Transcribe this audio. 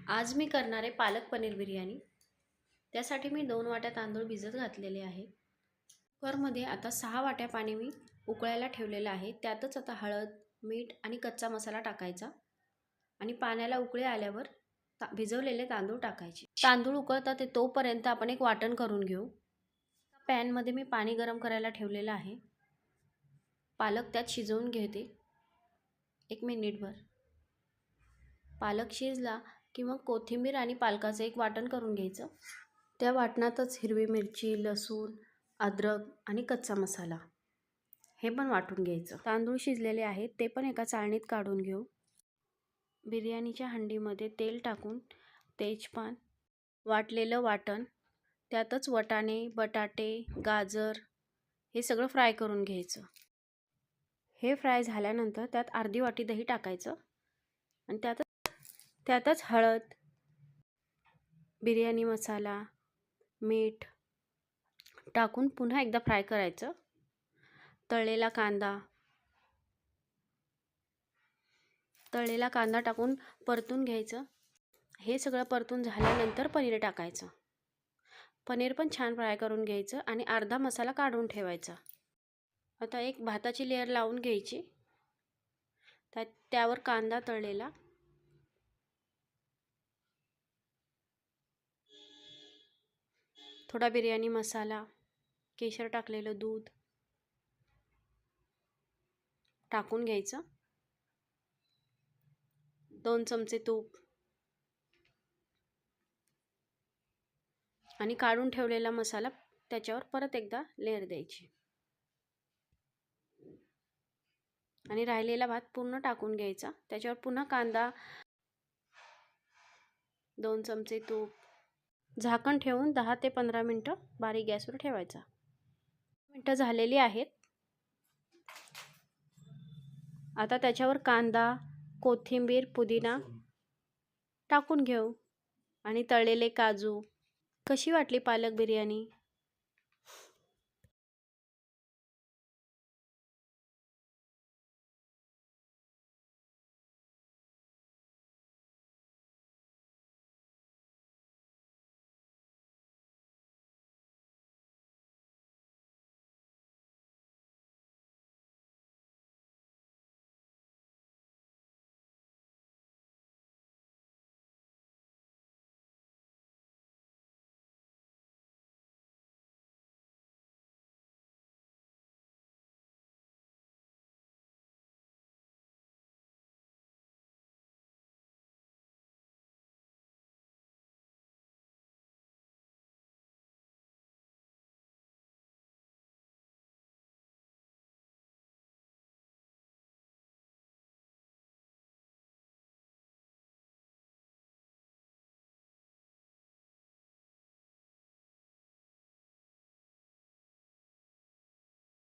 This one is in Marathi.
आज मी करणार आहे पालक पनीर बिर्याणी। त्यासाठी मी 2 वाट्या तांदूळ भिजत घातलेले आहे। कुकरमध्ये आता 6 वाट्या पाणी मी उकळायला ठेवलेलं आहे। त्यातच आता हळद, मीठ आणि कच्चा मसाला टाकायचा आणि पाण्याला उकळी आल्यावर भिजवलेले तांदूळ टाकायचे। तांदूळ उकळतात ते तोपर्यंत आपण एक वाटण करून घेऊ। पॅनमध्ये मी पाणी गरम करायला ठेवलेलं आहे। पालक त्यात शिजवून घेते 1 मिनिटभर। पालक शिजला की मग कोथिंबीर आणि पालकाचं एक वाटण करून घ्यायचं। त्या वाटणातच हिरवी मिरची, लसूण, अद्रक आणि कच्चा मसाला हे पण वाटून घ्यायचं। तांदूळ शिजलेले आहेत ते पण एका चाळणीत काढून घेऊ। बिर्याणीच्या हंडीमध्ये तेल टाकून तेजपान, वाटलेलं वाटण, त्यातच वाटाणे, बटाटे, गाजर हे सगळं फ्राय करून घ्यायचं। हे फ्राय झाल्यानंतर त्यात अर्धी वाटी दही टाकायचं आणि त्यातच हळद, बिर्याणी मसाला, मीठ टाकून पुन्हा एकदा फ्राय करायचं। तळलेला कांदा टाकून परतून घ्यायचं। हे सगळं परतून झाल्यानंतर पनीर टाकायचं। पनीर पण छान फ्राय करून घ्यायचं आणि अर्धा मसाला काढून ठेवायचा। आता एक भाताची लेयर लावून घ्यायची। त्यावर कांदा तळलेला, थोडा बिर्याणी मसाला, केशर टाकलेलं दूध टाकून घ्यायचं। 2 चमचे तूप आणि काढून ठेवलेला मसाला त्याच्यावर परत एकदा लेयर द्यायची आणि राहिलेला भात पूर्ण टाकून घ्यायचा। त्याच्यावर पुन्हा कांदा, 2 चमचे तूप, झाकण ठेवून 10 ते 15 मिनिटं बारीक गॅसवर ठेवायचा। मिनिटं झालेली आहेत। आता त्याच्यावर कांदा, कोथिंबीर, पुदिना टाकून घेऊ आणि तळलेले काजू। कशी वाटली पालक बिर्याणी?